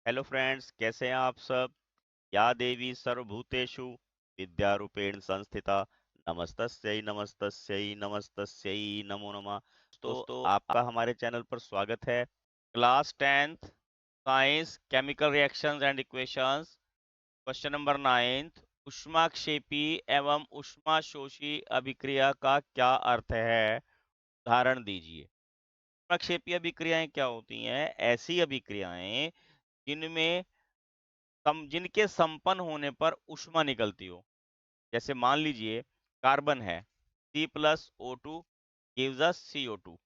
Hello friends, कैसे हैं आप सब। या देवी सर्वभूतेषु विद्यारूपेण संस्थिता नमस्तस्यै नमस्तस्यै नमस्तस्यै नमो नमः। दोस्तों, आपका हमारे चैनल पर स्वागत है। Class 10th science chemical reactions and equations, question number 9th, ऊष्माक्षेपी एवं ऊष्माशोषी अभिक्रिया का क्या अर्थ है, उदाहरण दीजिए। ऊष्माक्षेपी अभिक्रियाएं क्या होती हैं? ऐसी अभिक्रियाएं जिनमें जिनके संपन्न होने पर ऊष्मा निकलती हो। जैसे मान लीजिए कार्बन है, C+O2 gives us CO2,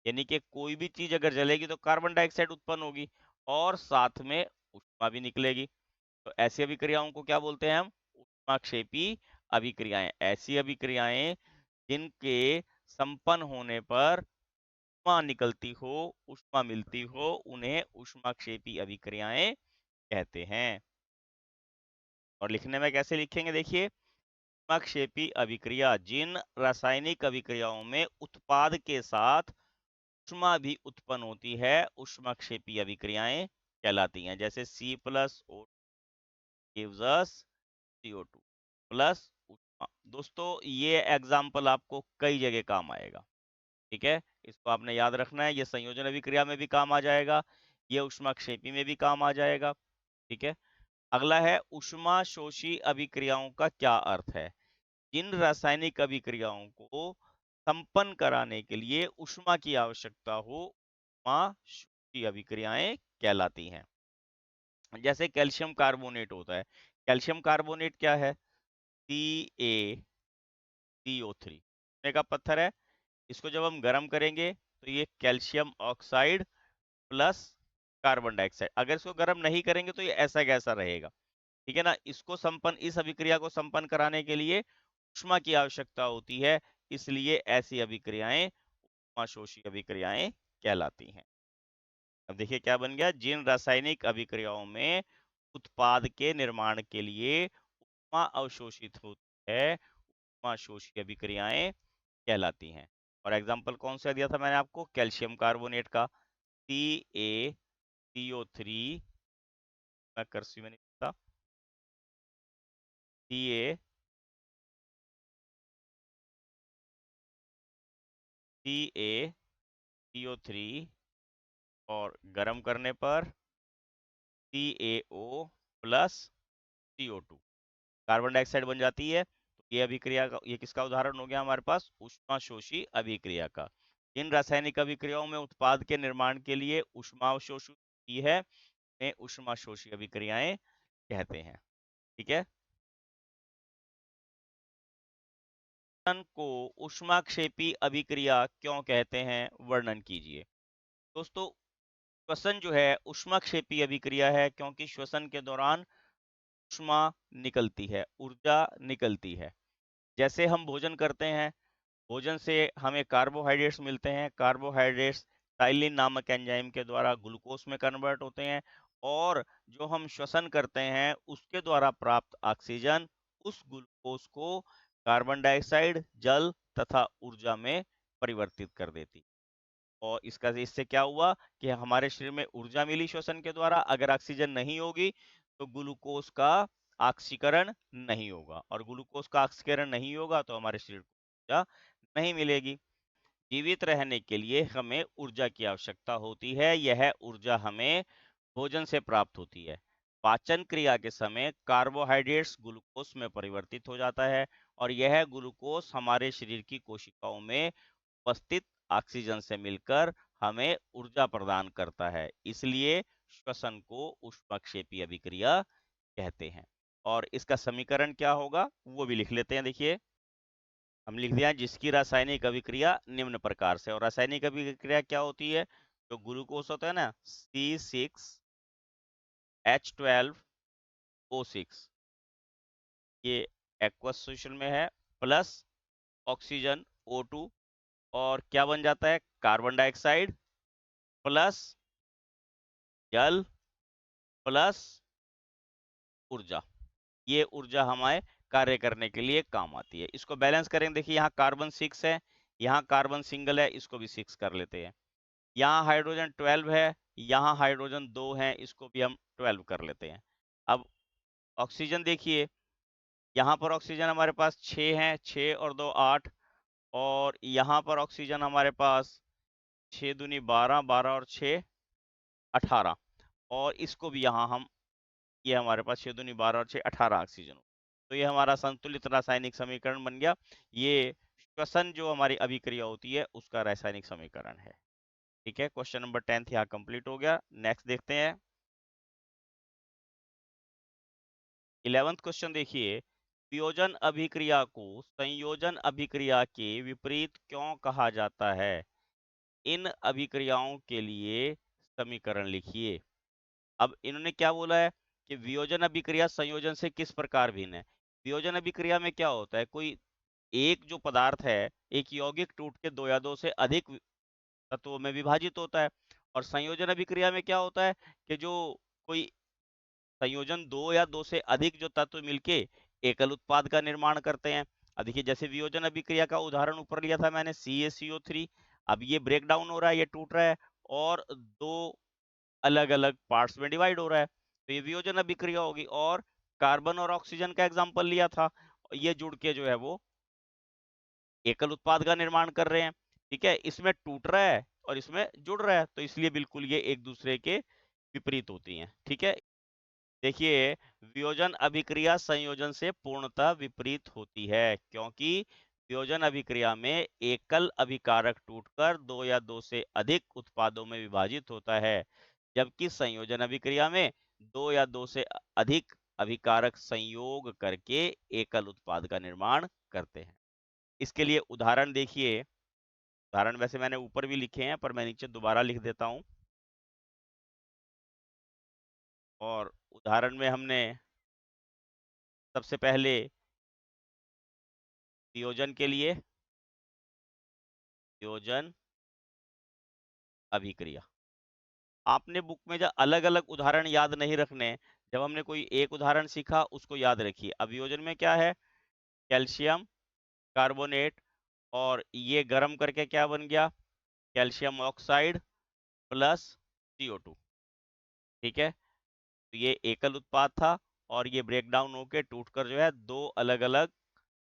यानी कि कोई भी चीज अगर जलेगी तो कार्बन डाइऑक्साइड उत्पन्न होगी और साथ में ऊष्मा भी निकलेगी। तो ऐसी अभिक्रियाओं को क्या बोलते हैं हम? ऊष्माक्षेपी अभिक्रियाएं। ऐसी अभिक्रियाएं जिनके संपन्न होने पर ऊष्मा निकलती हो, ऊष्मा मिलती हो, उन्हें ऊष्माक्षेपी अभिक्रियाएं कहते हैं। और लिखने में कैसे लिखेंगे? देखिए, ऊष्माक्षेपी अभिक्रिया जिन रासायनिक अभिक्रियाओं में उत्पाद के साथ ऊष्मा भी उत्पन्न होती है, ऊष्माक्षेपी अभिक्रियाएं कहलाती हैं। जैसे C+O gives us CO2 plus ऊष्मा। दोस्तों, ये एग्जाम्पल आपको कई जगह काम आएगा, ठीक है। इसको आपने याद रखना है। ये संयोजन अभिक्रिया में भी काम आ जाएगा, ये ऊष्माक्षेपी में भी काम आ जाएगा, ठीक है। अगला है ऊष्मा शोषी अभिक्रियाओं का क्या अर्थ है? जिन रासायनिक अभिक्रियाओं को संपन्न कराने के लिए ऊष्मा की आवश्यकता हो, ऊष्मा शोषी अभिक्रियाएं कहलाती हैं। जैसे कैल्शियम कार्बोनेट होता है। कैल्शियम कार्बोनेट क्या है? CaCO3 का पत्थर है। इसको जब हम गर्म करेंगे तो ये calcium oxide plus carbon dioxide. अगर इसको गर्म नहीं करेंगे तो ये ऐसा कैसा रहेगा, ठीक है ना। इसको संपन्न, इस अभिक्रिया को संपन्न कराने के लिए ऊष्मा की आवश्यकता होती है, इसलिए ऐसी अभिक्रियाएं ऊष्माशोषी अभिक्रियाएं कहलाती हैं। अब देखिए क्या बन गया। जिन रासायनिक अभिक्रियाओं में उत्पाद के निर्माण के लिए ऊष्मा अवशोषित होती है, ऊष्माशोषी अभिक्रियाएं कहलाती हैं। और एग्जाम्पल कौन सा दिया था मैंने आपको? कैल्शियम कार्बोनेट का CaCO3, मैं कर्सिव में नहीं लिखता, CaCO3 और गर्म करने पर CaO plus CO2 carbon dioxide बन जाती है। तो ये अभिक्रिया का, ये किसका उदाहरण हो गया हमारे पास? ऊष्माशोषी अभिक्रिया का। इन रासायनिक अभिक्रियाओं में उत्पाद के निर्माण के लिए ऊष्मा अवशोषित होती है, इन्हें ऊष्माशोषी अभिक्रियाएं कहते हैं, ठीक है। श्वसन को ऊष्माक्षेपी अभिक्रिया क्यों कहते हैं, वर्णन कीजिए। दोस्तों, श्वसन जो है ऊष्माक्षेपी अभिक्रिया है क्योंकि श्वसन के दौरान ऊष्मा निकलती है, ऊर्जा निकलती है। जैसे हम भोजन करते हैं, भोजन से हमें कार्बोहाइड्रेट्स मिलते हैं। कार्बोहाइड्रेट्स टाइलिन नामक एंजाइम के द्वारा ग्लूकोज में कन्वर्ट होते हैं और जो हम श्वसन करते हैं उसके द्वारा प्राप्त ऑक्सीजन उस ग्लूकोज को कार्बन डाइऑक्साइड, जल तथा ऊर्जा में परिवर्तित कर देती। और इससे क्या हुआ कि हमारे शरीर में ऊर्जा मिली श्वसन के द्वारा। अगर ऑक्सीजन नहीं होगी तो ग्लूकोज का ऑक्सीकरण नहीं होगा, और ग्लूकोज का ऑक्सीकरण नहीं होगा तो हमारे शरीर को ऊर्जा नहीं मिलेगी। जीवित रहने के लिए हमें ऊर्जा की आवश्यकता होती है। यह ऊर्जा हमें भोजन से प्राप्त होती है। पाचन क्रिया के समय कार्बोहाइड्रेट्स ग्लूकोज में परिवर्तित हो जाता है और यह ग्लूकोज हमारे शरीर की कोशिकाओं में उपस्थित ऑक्सीजन से मिलकर हमें ऊर्जा प्रदान करता है। इसलिए श्वसन को ऊष्माक्षेपी अभिक्रिया कहते हैं। और इसका समीकरण क्या होगा वो भी लिख लेते हैं। देखिए, हम लिख दिया जिसकी रासायनिक अभिक्रिया निम्न प्रकार से। और रासायनिक अभिक्रिया क्या होती है? जो ग्लूकोज होता है ना, C6H12O6, ये एक्वस सोल्यूशन में है, प्लस ऑक्सीजन O2, और क्या बन जाता है? कार्बन डाइऑक्साइड प्लस जल प्लस ऊर्जा। ये ऊर्जा हमारे कार्य करने के लिए काम आती है। इसको बैलेंस करेंगे। देखिए, यहाँ कार्बन 6 है, यहाँ कार्बन सिंगल है, इसको भी 6 कर लेते हैं। यहाँ हाइड्रोजन 12 है, यहाँ हाइड्रोजन 2 है, इसको भी हम 12 कर लेते हैं। अब ऑक्सीजन देखिए, यहाँ पर ऑक्सीजन हमारे पास 6 है, 6 और 2 8, और यहाँ पर ऑक्सीजन हमारे पास 6 दूनी 12, 12 और 6 18, और इसको भी यहाँ हम, ये हमारे पास 6 दूनी 12 और 6 18 ऑक्सीजन हो। तो ये हमारा संतुलित रासायनिक समीकरण बन गया। ये श्वसन जो हमारी अभिक्रिया होती है उसका रासायनिक समीकरण है। ठीक है, क्वेश्चन नंबर 10 यहाँ कंप्लीट हो गया। नेक्स्ट देखते हैं 11th क्वेश्चन। देखिए, वियोजन अभिक्रिया को संयोजन अभिक्रिया के विपरीत क्यों कहा जाता है? इन अभिक्रियाओं के लिए समीकरण लिखिए। अब इन्होंने क्या बोला है कि वियोजन अभिक्रिया संयोजन से किस प्रकार भिन्न है। वियोजन अभिक्रिया में क्या होता है, कोई एक जो पदार्थ है, एक यौगिक टूट के दो या दो से अधिक तत्वों में विभाजित होता है। और संयोजन अभिक्रिया में क्या होता है कि जो कोई संयोजन दो या दो से अधिक जो तत्व मिलके एकल उत्पाद का निर्माण करते हैं। अब देखिए, जैसे वियोजन अभिक्रिया का उदाहरण ऊपर लिया था मैंने, CaCO3। अब ये ब्रेक डाउन हो रहा है, ये टूट रहा है और दो अलग अलग पार्ट्स में डिवाइड हो रहा है, तो ये वियोजन अभिक्रिया होगी। और कार्बन और ऑक्सीजन का एग्जांपल लिया था, ये जुड़ के जो है वो एकल उत्पाद का निर्माण कर रहे हैं। ठीक है, इसमें टूट रहा है और इसमें जुड़ रहा है, तो इसलिए बिल्कुल ये एक दूसरे के विपरीत होती हैं। ठीक है, देखिए, वियोजन अभिक्रिया संयोजन से पूर्णतः विपरीत होती है, क्योंकि वियोजन अभिक्रिया में एकल अभिकारक टूटकर दो या दो से अधिक उत्पादों में विभाजित होता है, जबकि संयोजन अभिक्रिया में दो या दो से अधिक अभिकारक संयोग करके एकल उत्पाद का निर्माण करते हैं। इसके लिए उदाहरण देखिए, उदाहरण वैसे मैंने ऊपर भी लिखे हैं पर मैं नीचे दोबारा लिख देता हूं। और उदाहरण में हमने सबसे पहले वियोजन के लिए वियोजन अभिक्रिया, आपने बुक में जब अलग अलग उदाहरण याद नहीं रखने, जब हमने कोई एक उदाहरण सीखा उसको याद रखिए। अब वियोजन में क्या है, कैल्शियम कार्बोनेट, और ये गर्म करके क्या बन गया, कैल्शियम ऑक्साइड प्लस CO2। ठीक है, तो ये एकल उत्पाद था और ये ब्रेक डाउन होके टूटकर जो है दो अलग अलग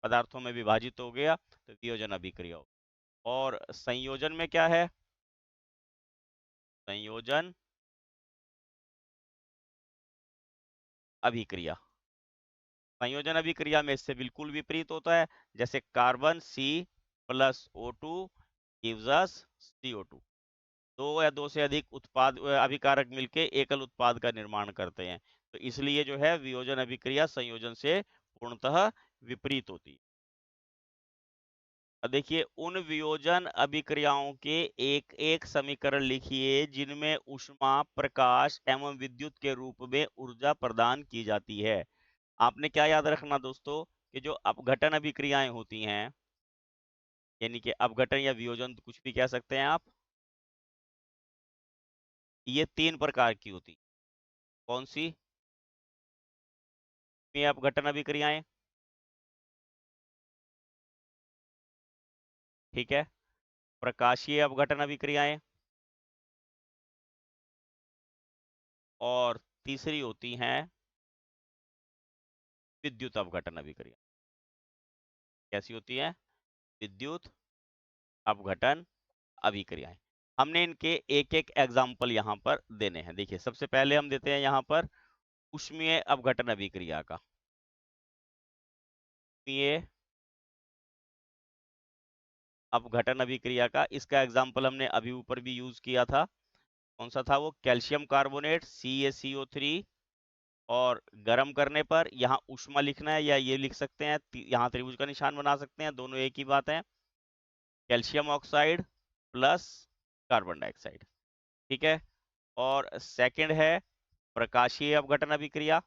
पदार्थों में विभाजित हो गया, तो वियोजन अभिक्रिया हो। और संयोजन में क्या है, संयोजन अभिक्रिया, संयोजन अभिक्रिया में इससे बिल्कुल विपरीत होता है। जैसे carbon C+O2 gives us CO2, दो या दो से अधिक उत्पाद अभिकारक मिलके एकल उत्पाद का निर्माण करते हैं, तो इसलिए जो है वियोजन अभिक्रिया संयोजन से पूर्णतः विपरीत होती है। अब देखिए, उन वियोजन अभिक्रियाओं के एक एक समीकरण लिखिए जिनमें ऊष्मा, प्रकाश एवं विद्युत के रूप में ऊर्जा प्रदान की जाती है। आपने क्या याद रखना दोस्तों, कि जो अपघटन अभिक्रियाएं होती हैं, यानी कि अपघटन या वियोजन तो कुछ भी कह सकते हैं आप, ये 3 प्रकार की होती। कौन सी? ये अपघटन अभिक्रियाएं, ठीक है, प्रकाशीय अपघटन अभिक्रियाएं, और तीसरी होती हैं विद्युत अपघटन अभिक्रिया। कैसी होती है? विद्युत अपघटन अभिक्रियाएं। हमने इनके एक एक एग्जाम्पल यहाँ पर देने हैं। देखिए, सबसे पहले हम देते हैं यहाँ पर ऊष्मीय अपघटन अभिक्रिया का। ऊष्मीय अपघटन अभिक्रिया का, इसका एग्जाम्पल हमने अभी ऊपर भी यूज किया था। कौन सा था वो? कैल्शियम कार्बोनेट CaCO3, और गर्म करने पर यहाँ ऊष्मा लिखना है, या ये लिख सकते हैं, यहाँ त्रिभुज का निशान बना सकते हैं, दोनों एक ही बात है, calcium oxide plus carbon dioxide. ठीक है, और सेकंड है प्रकाशीय अपघटन अभिक्रिया,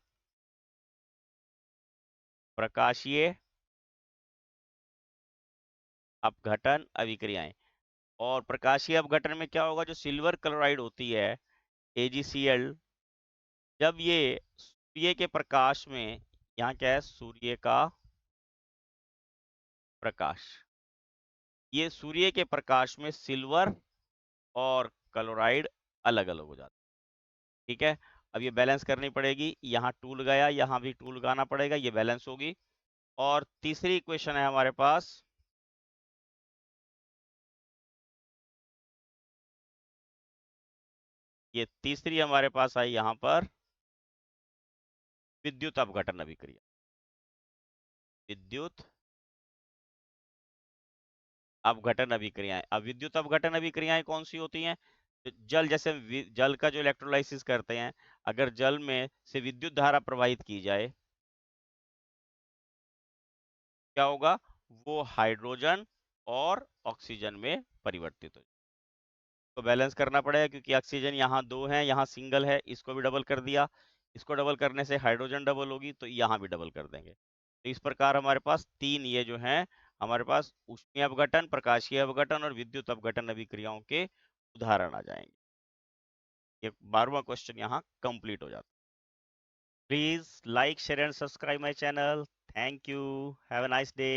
प्रकाशीय अपघटन अभिक्रियाएं। और प्रकाशीय अपघटन में क्या होगा, जो सिल्वर क्लोराइड होती है AgCl, जब ये सूर्य के प्रकाश में, यहाँ क्या है, सूर्य का प्रकाश, ये सूर्य के प्रकाश में सिल्वर और क्लोराइड अलग अलग हो जाते हैं। ठीक है, अब ये बैलेंस करनी पड़ेगी, यहाँ 2 लगाया, यहाँ भी 2 लगाना पड़ेगा, ये बैलेंस होगी। और तीसरी इक्वेशन है हमारे पास, ये तीसरी हमारे पास आई यहाँ पर विद्युत अपघटन अभिक्रिया। विद्युत अपघटन अभिक्रियाएं। अब विद्युत अपघटन अभिक्रियाएं कौन सी होती हैं? तो जल, जैसे जल का जो इलेक्ट्रोलाइसिस करते हैं, अगर जल में से विद्युत धारा प्रवाहित की जाए, क्या होगा? वो हाइड्रोजन और ऑक्सीजन में परिवर्तित हो, तो बैलेंस करना पड़ेगा, क्योंकि ऑक्सीजन यहाँ 2 है, यहाँ सिंगल है, इसको भी डबल कर दिया, इसको डबल करने से हाइड्रोजन डबल होगी, तो यहाँ भी डबल कर देंगे। तो इस प्रकार हमारे पास 3 ये जो हैं हमारे पास ऊष्मीय अपघटन, प्रकाशीय अपघटन और विद्युत अपघटन अभिक्रियाओं के उदाहरण आ जाएंगे। ये 12वां क्वेश्चन यहाँ कंप्लीट हो जाता है। Please like, share and subscribe my channel. Thank you, have a nice day.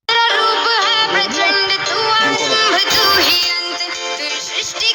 रूप है प्रचंड तू आरंभ तू ही अंत, फिर सृष्टि